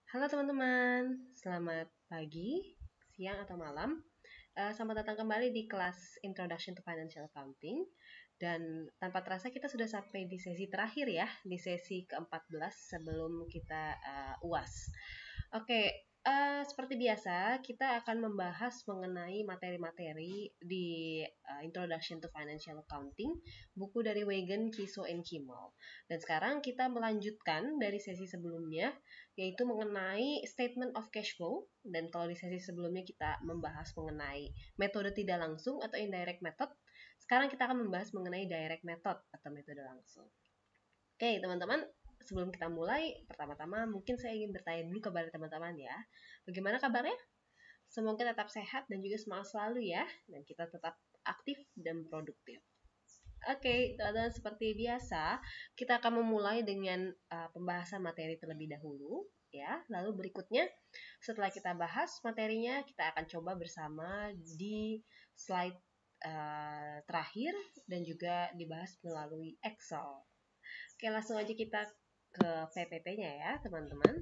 Halo teman-teman, selamat pagi, siang, atau malam. Selamat datang kembali di kelas Introduction to Financial Accounting. Dan tanpa terasa kita sudah sampai di sesi terakhir ya, di sesi ke-14 sebelum kita UAS. Oke, seperti biasa kita akan membahas mengenai materi-materi di Introduction to Financial Accounting, buku dari Wagen, Kiso, and Kimmel. Dan sekarang kita melanjutkan dari sesi sebelumnya, yaitu mengenai Statement of Cash Flow. Dan kalau di sesi sebelumnya kita membahas mengenai metode tidak langsung atau indirect method, sekarang kita akan membahas mengenai direct method atau metode langsung. Oke, teman-teman, sebelum kita mulai, pertama-tama mungkin saya ingin bertanya dulu kepada teman-teman ya. Bagaimana kabarnya? Semoga tetap sehat dan juga semangat selalu ya, dan kita tetap aktif dan produktif. Oke, teman-teman, seperti biasa, kita akan memulai dengan pembahasan materi terlebih dahulu ya. Lalu berikutnya, setelah kita bahas materinya, kita akan coba bersama di slide terakhir dan juga dibahas melalui Excel. Oke, langsung aja kita ke PPT-nya ya, teman-teman.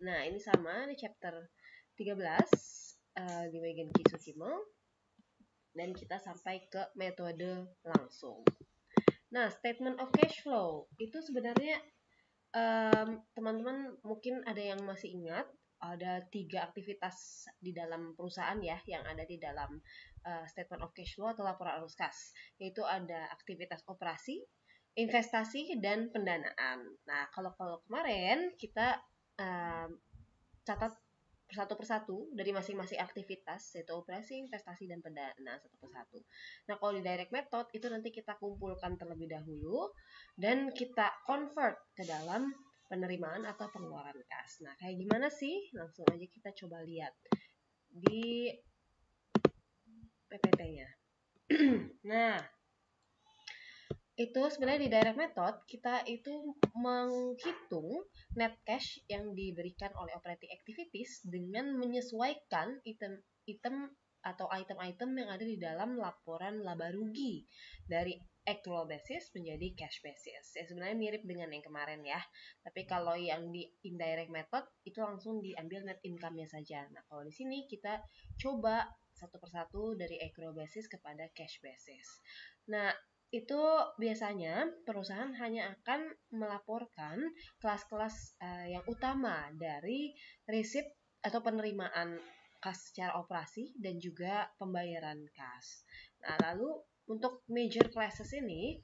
Nah, ini sama di chapter 13 di Wagen Kiso Kimmel, dan kita sampai ke metode langsung. Nah, statement of cash flow itu sebenarnya teman-teman mungkin ada yang masih ingat, ada 3 aktivitas di dalam perusahaan ya yang ada di dalam statement of cash flow atau laporan arus kas, yaitu ada aktivitas operasi, investasi, dan pendanaan. Nah, kalau kemarin kita catat satu persatu dari masing-masing aktivitas, yaitu operasi, investasi, dan pendanaan satu persatu. Nah, kalau di direct method itu nanti kita kumpulkan terlebih dahulu dan kita convert ke dalam penerimaan atau pengeluaran kas. Nah, kayak gimana sih? Langsung aja kita coba lihat di PPT-nya. Nah, itu sebenarnya di direct method kita itu menghitung net cash yang diberikan oleh operating activities dengan menyesuaikan item atau item-item yang ada di dalam laporan laba rugi dari accrual basis menjadi cash basis. Ya, sebenarnya mirip dengan yang kemarin ya. Tapi kalau yang di indirect method itu langsung diambil net income-nya saja. Nah, kalau di sini kita coba satu persatu dari accrual basis kepada cash basis. Nah, itu biasanya perusahaan hanya akan melaporkan kelas-kelas yang utama dari resip atau penerimaan kas secara operasi dan juga pembayaran kas. Nah, lalu untuk major classes ini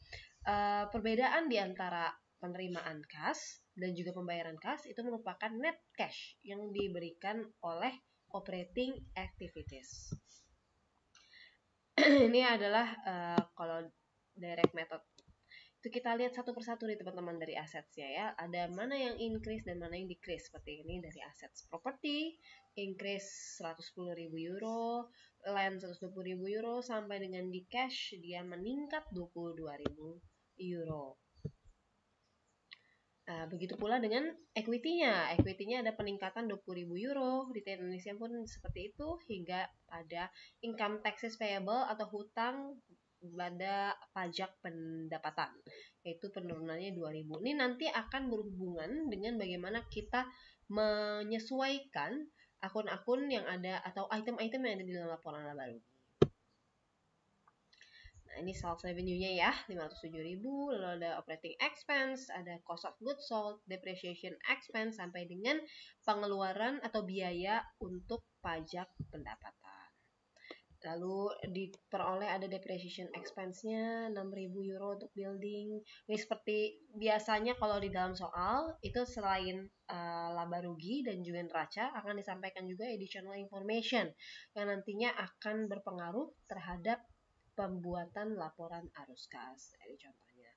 perbedaan di antara penerimaan kas dan juga pembayaran kas itu merupakan net cash yang diberikan oleh operating activities. Ini adalah kalau direct method itu kita lihat satu persatu nih teman-teman dari assets-nya ya. Ada mana yang increase dan mana yang decrease. Seperti ini dari assets property, increase 110.000 euro, land 120.000 euro, sampai dengan di cash dia meningkat 22.000 euro. Nah, begitu pula dengan equity-nya. Equity-nya ada peningkatan 20.000 euro. Retail Indonesia pun seperti itu hingga ada income taxes payable atau hutang pada pajak pendapatan, yaitu penurunannya 2.000. Ini nanti akan berhubungan dengan bagaimana kita menyesuaikan akun-akun yang ada atau item-item yang ada di dalam laporan laba rugi. Nah, ini sales revenue-nya ya, 507.000, lalu ada operating expense, ada cost of goods sold, depreciation expense, sampai dengan pengeluaran atau biaya untuk pajak pendapatan. Lalu diperoleh ada depreciation expense-nya 6.000 euro untuk building. Ini seperti biasanya kalau di dalam soal itu selain laba rugi dan juga neraca akan disampaikan juga additional information yang nantinya akan berpengaruh terhadap pembuatan laporan arus kas. Ini contohnya.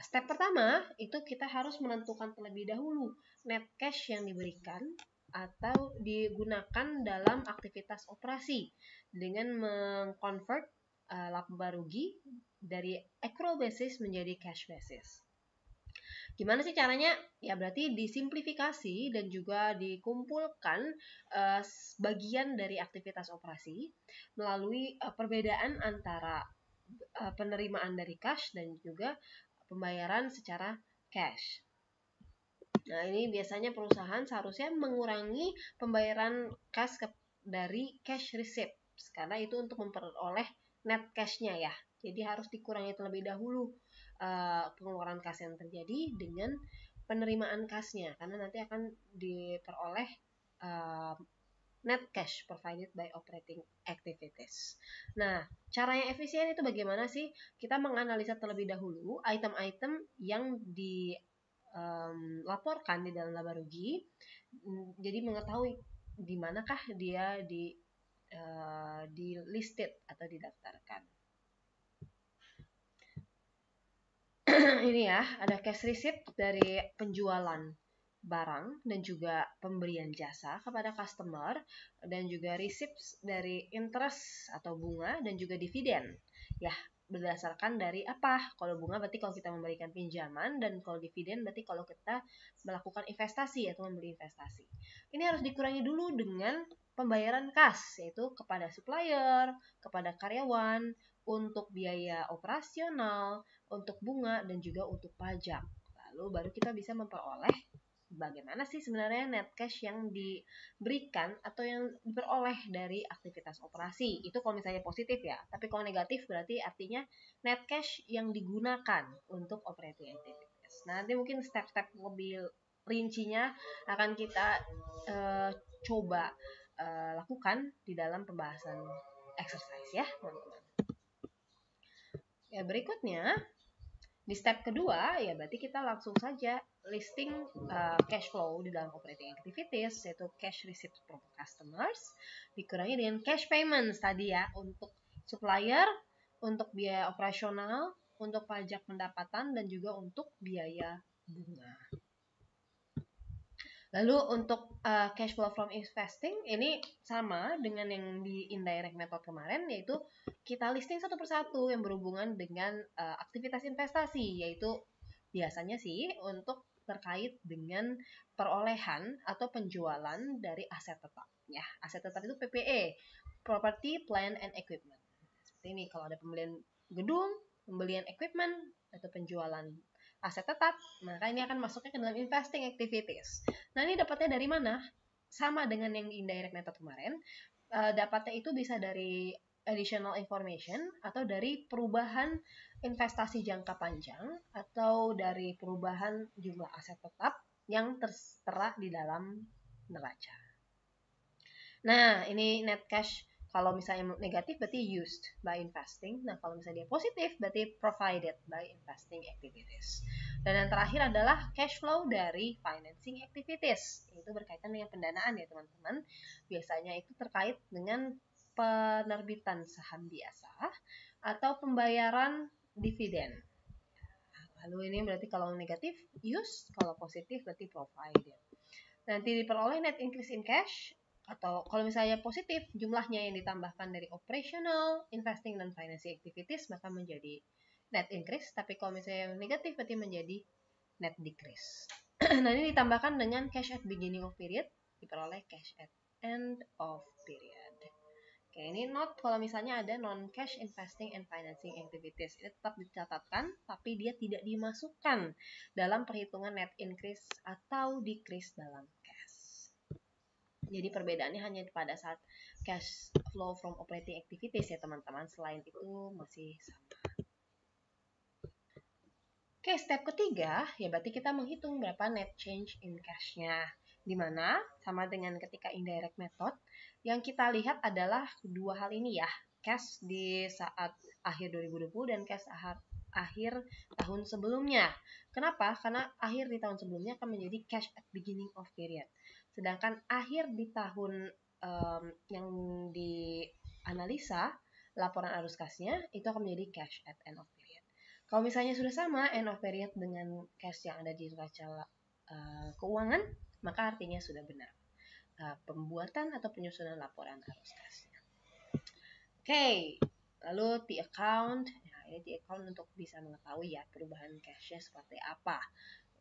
Step pertama itu kita harus menentukan terlebih dahulu net cash yang diberikan atau digunakan dalam aktivitas operasi dengan mengconvert laba rugi dari accrual basis menjadi cash basis. Gimana sih caranya? Ya berarti disimplifikasi dan juga dikumpulkan bagian dari aktivitas operasi melalui perbedaan antara penerimaan dari cash dan juga pembayaran secara cash. Nah, ini biasanya perusahaan seharusnya mengurangi pembayaran kas dari cash receipts karena itu untuk memperoleh net cash-nya ya. Jadi harus dikurangi terlebih dahulu pengeluaran kas yang terjadi dengan penerimaan kasnya karena nanti akan diperoleh uh, net cash provided by operating activities. Nah, cara yang efisien itu bagaimana sih? Kita menganalisa terlebih dahulu item-item yang dilaporkan di dalam laba rugi. Jadi mengetahui di manakah dia di listed atau didaftarkan. Ini ya, ada cash receipt dari penjualan barang dan juga pemberian jasa kepada customer dan juga receipts dari interest atau bunga dan juga dividen. Ya, berdasarkan dari apa? Kalau bunga berarti kalau kita memberikan pinjaman dan kalau dividen berarti kalau kita melakukan investasi atau membeli investasi. Ini harus dikurangi dulu dengan pembayaran kas yaitu kepada supplier, kepada karyawan, untuk biaya operasional, untuk bunga dan juga untuk pajak. Lalu baru kita bisa memperoleh bagaimana sih sebenarnya net cash yang diberikan atau yang diperoleh dari aktivitas operasi. Itu kalau misalnya positif ya. Tapi kalau negatif berarti artinya net cash yang digunakan untuk operating activities. Nah, nanti mungkin step-step lebih rincinya akan kita coba lakukan di dalam pembahasan exercise ya, teman-teman. Ya, berikutnya di step kedua, ya berarti kita langsung saja listing cash flow di dalam operating activities, yaitu cash receipts from customers, dikurangi dengan cash payments tadi ya, untuk supplier, untuk biaya operasional, untuk pajak pendapatan, dan juga untuk biaya bunga. Lalu untuk cash flow from investing ini sama dengan yang di indirect method kemarin, yaitu kita listing satu persatu yang berhubungan dengan aktivitas investasi, yaitu biasanya sih untuk terkait dengan perolehan atau penjualan dari aset tetap. Ya, aset tetap itu PPE, property, plant, and equipment. Seperti ini, kalau ada pembelian gedung, pembelian equipment, atau penjualan aset tetap, maka ini akan masuknya ke dalam investing activities. Nah, ini dapatnya dari mana? Sama dengan yang indirect method kemarin, dapatnya itu bisa dari additional information atau dari perubahan investasi jangka panjang atau dari perubahan jumlah aset tetap yang tertera di dalam neraca. Nah, ini net cash kalau misalnya negatif berarti used by investing. Nah, kalau misalnya dia positif berarti provided by investing activities. Dan yang terakhir adalah cash flow dari financing activities. Itu berkaitan dengan pendanaan ya teman-teman. Biasanya itu terkait dengan penerbitan saham biasa atau pembayaran dividen. Lalu ini berarti kalau negatif used, kalau positif berarti provided. Nanti diperoleh net increase in cash, atau kalau misalnya positif jumlahnya yang ditambahkan dari operational, investing, dan financing activities maka menjadi net increase, tapi kalau misalnya negatif berarti menjadi net decrease. Nah, ini ditambahkan dengan cash at beginning of period, diperoleh cash at end of period. Oke, ini note kalau misalnya ada non-cash investing and financing activities. Ini tetap dicatatkan, tapi dia tidak dimasukkan dalam perhitungan net increase atau decrease dalam cash. Jadi perbedaannya hanya pada saat cash flow from operating activities ya teman-teman. Selain itu masih sama. Oke, step ketiga ya berarti kita menghitung berapa net change in cash-nya. Dimana sama dengan ketika indirect method, yang kita lihat adalah dua hal ini ya. Cash di saat akhir 2020 dan cash akhir tahun sebelumnya. Kenapa? Karena akhir di tahun sebelumnya akan menjadi cash at beginning of period. Sedangkan akhir di tahun yang dianalisa laporan arus kasnya itu akan menjadi cash at end of period. Kalau misalnya sudah sama end of period dengan cash yang ada di neraca keuangan, maka artinya sudah benar pembuatan atau penyusunan laporan arus kasnya. Oke, lalu T account. Nah, ini T account untuk bisa mengetahui ya perubahan cashnya seperti apa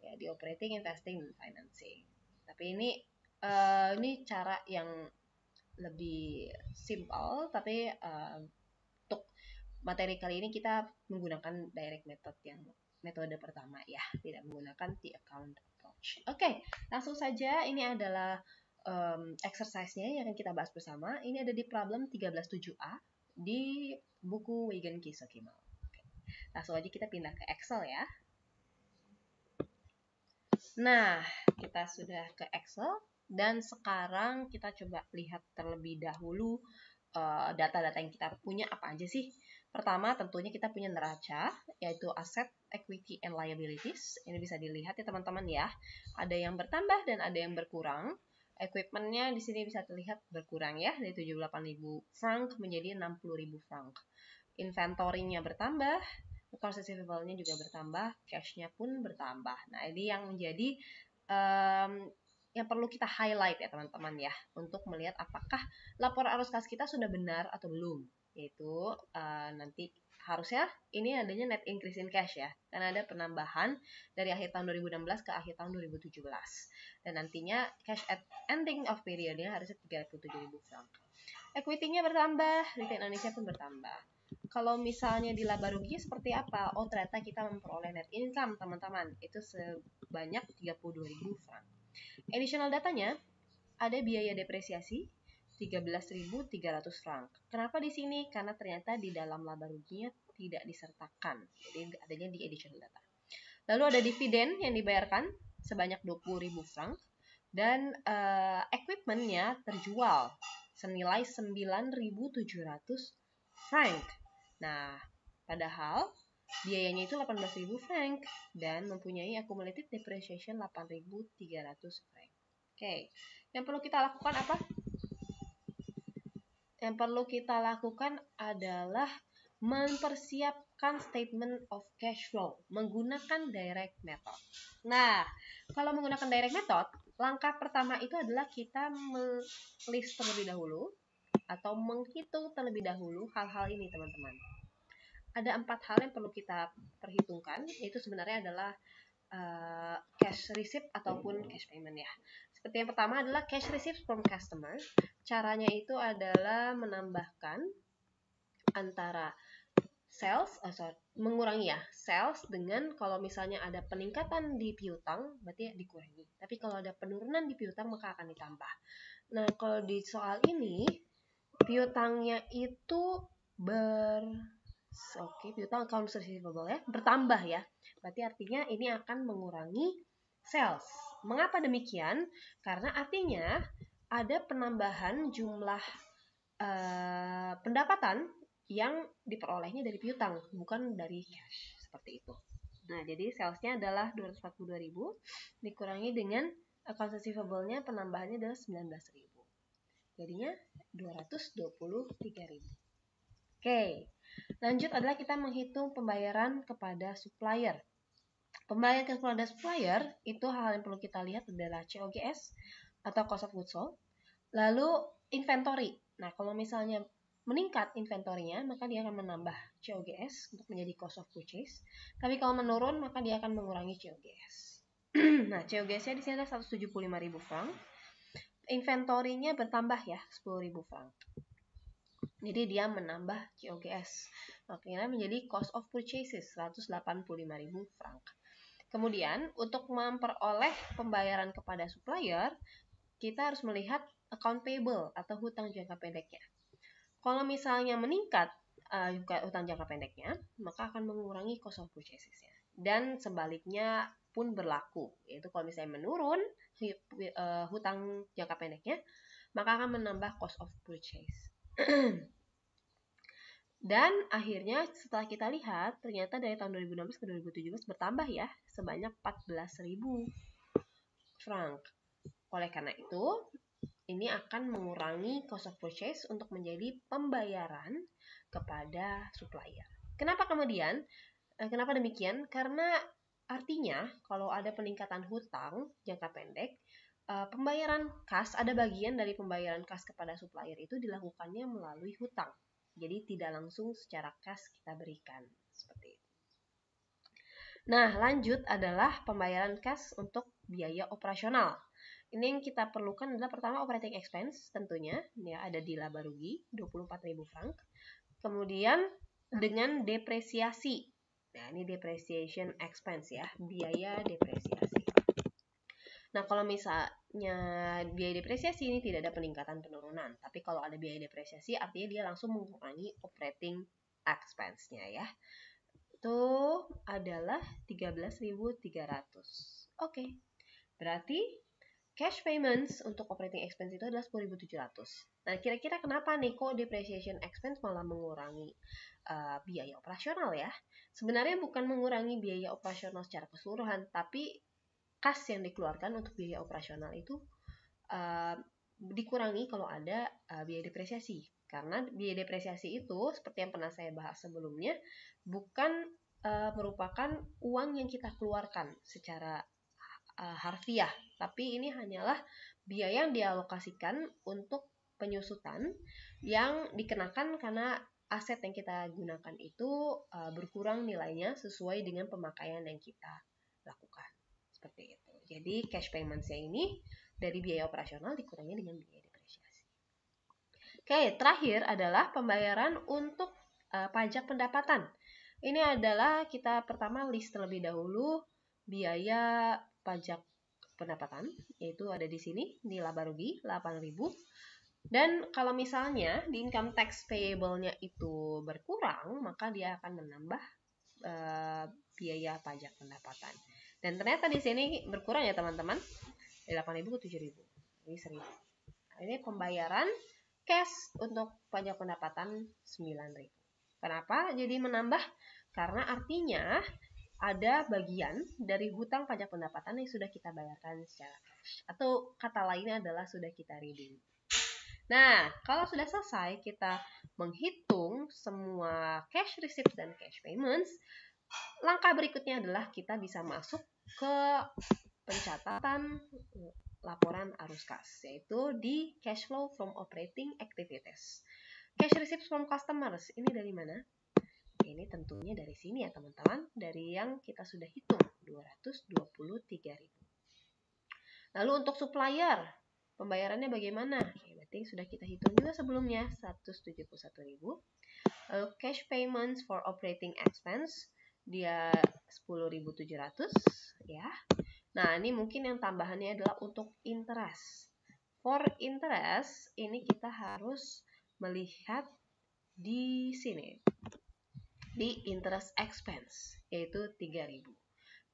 ya di operating, investing, dan financing. Tapi ini cara yang lebih simple, tapi untuk materi kali ini kita menggunakan direct method yang metode pertama ya, tidak menggunakan T account approach. approach. Oke, langsung saja ini adalah exercise-nya yang akan kita bahas bersama. Ini ada di problem 13.7a di buku Weigen Kiso Kimal. Oke. Langsung aja kita pindah ke Excel ya. Nah, kita sudah ke Excel dan sekarang kita coba lihat terlebih dahulu data-data yang kita punya apa aja sih. Pertama tentunya kita punya neraca, yaitu asset, equity, and liabilities. Ini bisa dilihat ya teman-teman ya. Ada yang bertambah dan ada yang berkurang. Equipment-nya di sini bisa terlihat berkurang ya, dari 78.000 franc menjadi 60.000 franc. Inventory-nya bertambah, accounts receivable-nya juga bertambah, cash-nya pun bertambah. Nah, ini yang menjadi yang perlu kita highlight ya teman-teman ya, untuk melihat apakah laporan arus kas kita sudah benar atau belum. Yaitu nanti harusnya ini adanya net increase in cash ya, karena ada penambahan dari akhir tahun 2016 ke akhir tahun 2017. Dan nantinya cash at ending of periodnya harusnya 37.000 franc. Equity-nya bertambah, retail Indonesia pun bertambah. Kalau misalnya di laba rugi seperti apa? Oh, ternyata kita memperoleh net income teman-teman, itu sebanyak 32.000 franc. Additional datanya ada biaya depresiasi 13.300 franc. Kenapa di sini? Karena ternyata di dalam laba ruginya tidak disertakan. Jadi adanya di additional data. Lalu ada dividen yang dibayarkan sebanyak 20.000 franc dan equipment-nya terjual senilai 9.700 franc. Nah, padahal biayanya itu 18.000 franc dan mempunyai accumulated depreciation 8.300 franc. Oke, yang perlu kita lakukan apa? Yang perlu kita lakukan adalah mempersiapkan statement of cash flow menggunakan direct method. Nah, kalau menggunakan direct method, langkah pertama itu adalah kita list terlebih dahulu atau menghitung terlebih dahulu hal-hal ini teman-teman. Ada 4 hal yang perlu kita perhitungkan, yaitu sebenarnya adalah cash receipt ataupun cash payment ya. Seperti yang pertama adalah cash receipt from customer. Caranya itu adalah menambahkan antara mengurangi ya sales dengan kalau misalnya ada peningkatan di piutang berarti dikurangi. Tapi kalau ada penurunan di piutang maka akan ditambah. Nah, kalau di soal ini piutangnya itu piutang account receivable ya bertambah ya. Berarti artinya ini akan mengurangi sales. Mengapa demikian? Karena artinya ada penambahan jumlah pendapatan yang diperolehnya dari piutang, bukan dari cash, seperti itu. Nah, jadi salesnya adalah 242.000 dikurangi dengan account receivable-nya penambahannya adalah 19.000. Jadinya 223.000. Oke, lanjut adalah kita menghitung pembayaran kepada supplier. Pembayaran kepada supplier itu hal yang perlu kita lihat adalah COGS atau cost of goods sold. Lalu inventory. Nah, kalau misalnya meningkat inventory-nya, maka dia akan menambah COGS untuk menjadi cost of purchase. Tapi kalau menurun, maka dia akan mengurangi COGS. Nah, COGS-nya di sini ada 175.000 franc. Inventory-nya bertambah ya, 10.000 franc. Jadi dia menambah COGS. Makanya menjadi cost of purchases 185.000 franc. Kemudian, untuk memperoleh pembayaran kepada supplier, kita harus melihat account payable atau hutang jangka pendeknya. Kalau misalnya meningkat hutang jangka pendeknya, maka akan mengurangi cost of purchases-nya. Dan sebaliknya pun berlaku, yaitu kalau misalnya menurun hutang jangka pendeknya, maka akan menambah cost of purchase. Dan akhirnya setelah kita lihat, ternyata dari tahun 2016 ke 2017 bertambah ya, sebanyak 14.000 franc. Oleh karena itu, ini akan mengurangi cost of purchase untuk menjadi pembayaran kepada supplier. Kenapa kemudian? Kenapa demikian? Karena artinya kalau ada peningkatan hutang jangka pendek, pembayaran kas, ada bagian dari pembayaran kas kepada supplier itu dilakukannya melalui hutang. Jadi tidak langsung secara kas kita berikan. Seperti itu. Nah, lanjut adalah pembayaran kas untuk biaya operasional. Ini yang kita perlukan adalah pertama operating expense tentunya ya ada di laba rugi 24.000 franc. Kemudian dengan depresiasi. Nah, ini depreciation expense ya, biaya depresiasi. Nah, kalau misalnya biaya depresiasi ini tidak ada peningkatan penurunan, tapi kalau ada biaya depresiasi artinya dia langsung mengurangi operating expense-nya ya. Itu adalah 13.300. Oke. Berarti cash payments untuk operating expense itu adalah 10.700. Nah, kira-kira kenapa nih kok depreciation expense malah mengurangi biaya operasional ya? Sebenarnya bukan mengurangi biaya operasional secara keseluruhan, tapi kas yang dikeluarkan untuk biaya operasional itu dikurangi kalau ada biaya depresiasi. Karena biaya depresiasi itu seperti yang pernah saya bahas sebelumnya, bukan merupakan uang yang kita keluarkan secara harfiah, tapi ini hanyalah biaya yang dialokasikan untuk penyusutan yang dikenakan karena aset yang kita gunakan itu berkurang nilainya sesuai dengan pemakaian yang kita lakukan. Seperti itu. Jadi cash payments-nya ini dari biaya operasional dikurangi dengan biaya depresiasi. Oke, terakhir adalah pembayaran untuk pajak pendapatan. Ini adalah kita pertama list terlebih dahulu biaya pajak pendapatan, yaitu ada di sini di laba rugi 8.000. Dan kalau misalnya di income tax payable-nya itu berkurang, maka dia akan menambah biaya pajak pendapatan. Dan ternyata di sini berkurang ya teman-teman, dari 8.000 ke 7.000. Ini 1.000. Ini pembayaran cash untuk pajak pendapatan 9.000. Kenapa jadi menambah? Karena artinya ada bagian dari hutang pajak pendapatan yang sudah kita bayarkan secara cash. Atau kata lainnya adalah sudah kita redeem. Nah, kalau sudah selesai kita menghitung semua cash receipts dan cash payments, langkah berikutnya adalah kita bisa masuk ke pencatatan laporan arus kas, yaitu di cash flow from operating activities. Cash receipts from customers, ini dari mana? Ini tentunya dari sini ya teman-teman, dari yang kita sudah hitung, 223.000. Lalu untuk supplier, pembayarannya bagaimana? Berarti sudah kita hitung juga sebelumnya, 171.000. Lalu cash payments for operating expense, dia 10.700 ya. Nah, ini mungkin yang tambahannya adalah untuk interest. For interest, ini kita harus melihat di sini, di interest expense, yaitu 3.000.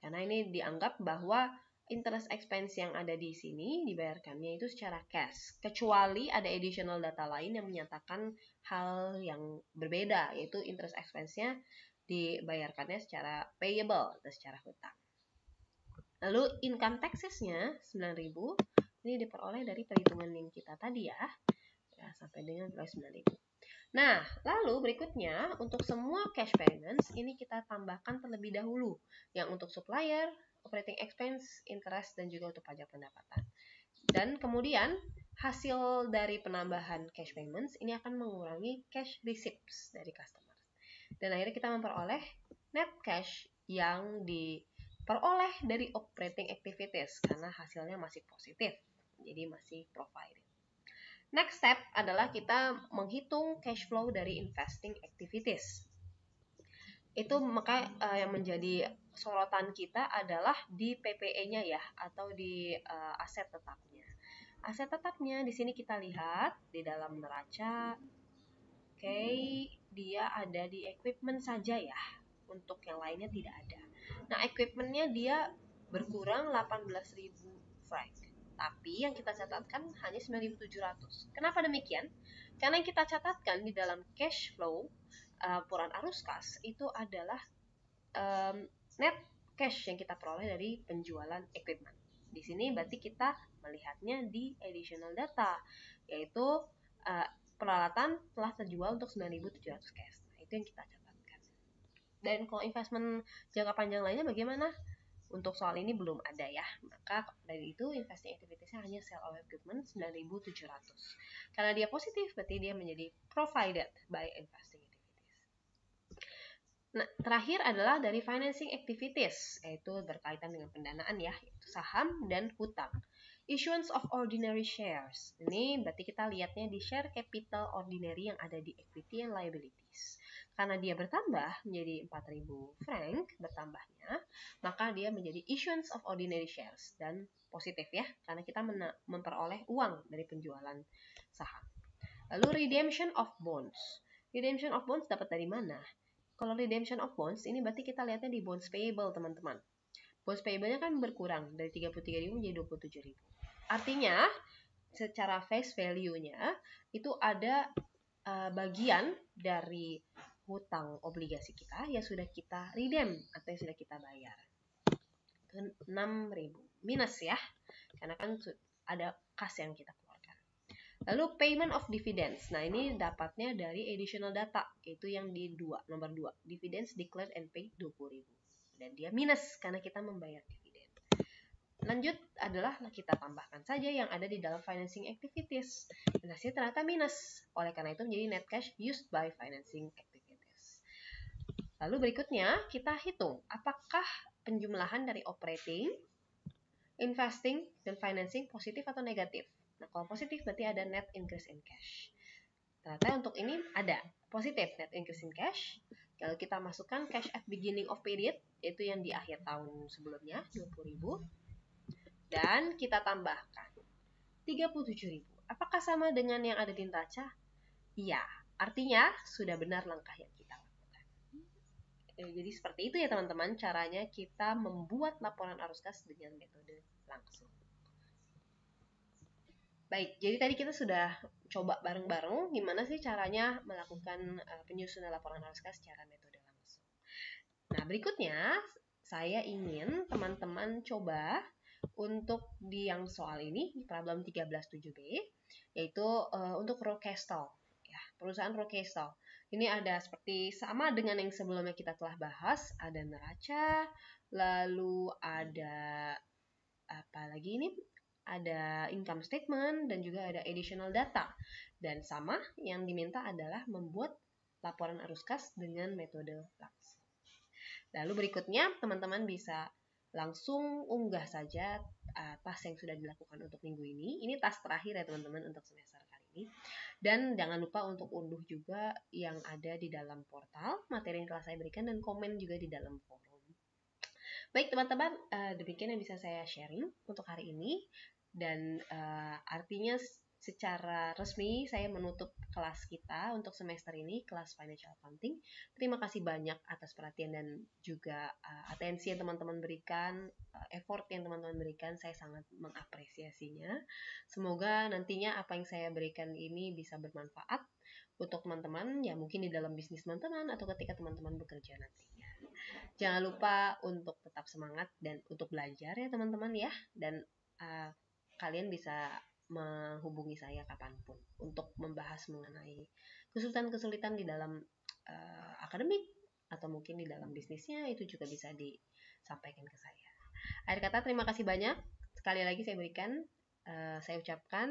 Karena ini dianggap bahwa interest expense yang ada di sini dibayarkannya itu secara cash. Kecuali ada additional data lain yang menyatakan hal yang berbeda, yaitu interest expense-nya dibayarkannya secara payable atau secara hutang. Lalu income taxes-nya 9.000 ini diperoleh dari perhitungan yang kita tadi ya sampai dengan 9.000. Nah, lalu berikutnya untuk semua cash payments ini kita tambahkan terlebih dahulu yang untuk supplier, operating expense, interest dan juga untuk pajak pendapatan. Dan kemudian hasil dari penambahan cash payments ini akan mengurangi cash receipts dari customer. Dan akhirnya kita memperoleh net cash yang diperoleh dari operating activities karena hasilnya masih positif, jadi masih provided. Next step adalah kita menghitung cash flow dari investing activities. Itu maka yang menjadi sorotan kita adalah di PPE-nya ya, atau di aset tetapnya. Aset tetapnya di sini kita lihat di dalam neraca, dia ada di equipment saja ya. Untuk yang lainnya tidak ada. Nah, equipment-nya dia berkurang 18.000 franc. Tapi yang kita catatkan hanya 9.700. Kenapa demikian? Karena yang kita catatkan di dalam cash flow laporan arus kas itu adalah net cash yang kita peroleh dari penjualan equipment. Di sini berarti kita melihatnya di additional data, yaitu peralatan telah terjual untuk 9.700 cash. Nah, itu yang kita catatkan. Dan kalau investment jangka panjang lainnya bagaimana? Untuk soal ini belum ada ya. Maka dari itu investing activities-nya hanya sale of equipment 9.700. Karena dia positif berarti dia menjadi provided by investing activities. Nah, terakhir adalah dari financing activities, yaitu berkaitan dengan pendanaan ya, yaitu saham dan hutang. Issuance of ordinary shares. Ini berarti kita lihatnya di share capital ordinary yang ada di equity and liabilities. Karena dia bertambah menjadi 4.000 franc bertambahnya, maka dia menjadi issuance of ordinary shares. Dan positif ya, karena kita memperoleh uang dari penjualan saham. Lalu redemption of bonds. Redemption of bonds dapat dari mana? Kalau redemption of bonds, ini berarti kita lihatnya di bonds payable, teman-teman. Bonds payable-nya kan berkurang dari 33.000 menjadi 27.000. Artinya, secara face value-nya, itu ada bagian dari hutang obligasi kita yang sudah kita redeem atau yang sudah kita bayar. 6.000 minus ya, karena kan ada kas yang kita keluarkan. Lalu payment of dividends. Nah, ini dapatnya dari additional data, yaitu yang di nomor 2. Dividends declared and paid 20.000. Dan dia minus karena kita membayar dividen. Lanjut adalah kita tambahkan saja yang ada di dalam financing activities. Dan hasilnya ternyata minus. Oleh karena itu menjadi net cash used by financing activities. Lalu berikutnya kita hitung apakah penjumlahan dari operating, investing, dan financing positif atau negatif. Nah, kalau positif berarti ada net increase in cash. Ternyata untuk ini ada positif net increase in cash. Kalau kita masukkan cash at beginning of period, yaitu yang di akhir tahun sebelumnya, 20.000. Dan kita tambahkan 37.000. Apakah sama dengan yang ada di neraca? Iya, artinya sudah benar langkah yang kita lakukan. Jadi seperti itu ya teman-teman, caranya kita membuat laporan arus kas dengan metode langsung. Baik, jadi tadi kita sudah coba bareng-bareng gimana sih caranya melakukan penyusunan laporan arus kas secara metode langsung. Nah, berikutnya saya ingin teman-teman coba untuk di yang soal ini, problem 13.7b, yaitu untuk Rocastal, ya, perusahaan Rocastal. Ini ada seperti sama dengan yang sebelumnya kita telah bahas, ada neraca, lalu ada apa lagi ini? Ada income statement dan juga ada additional data. Dan sama yang diminta adalah membuat laporan arus kas dengan metode langsung. Lalu berikutnya teman-teman bisa langsung unggah saja tas yang sudah dilakukan untuk minggu ini. Ini tas terakhir ya teman-teman untuk semester kali ini. Dan jangan lupa untuk unduh juga yang ada di dalam portal, materi yang telah saya berikan, dan komen juga di dalam forum. Baik teman-teman, demikian yang bisa saya sharing untuk hari ini. Dan artinya secara resmi saya menutup kelas kita untuk semester ini, kelas Financial Accounting. Terima kasih banyak atas perhatian dan juga atensi yang teman-teman berikan, effort yang teman-teman berikan, saya sangat mengapresiasinya. Semoga nantinya apa yang saya berikan ini bisa bermanfaat untuk teman-teman, ya mungkin di dalam bisnis teman-teman atau ketika teman-teman bekerja nantinya. Jangan lupa untuk tetap semangat dan untuk belajar ya teman-teman ya, dan kalian bisa menghubungi saya kapanpun untuk membahas mengenai kesulitan-kesulitan di dalam akademik atau mungkin di dalam bisnisnya, itu juga bisa disampaikan ke saya. Akhir kata, terima kasih banyak sekali lagi saya ucapkan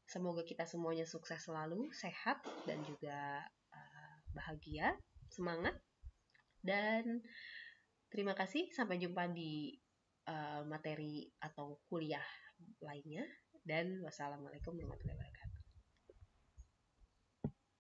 semoga kita semuanya sukses selalu, sehat dan juga bahagia, semangat, dan terima kasih. Sampai jumpa di materi atau kuliah lainnya, dan wassalamualaikum warahmatullahi wabarakatuh.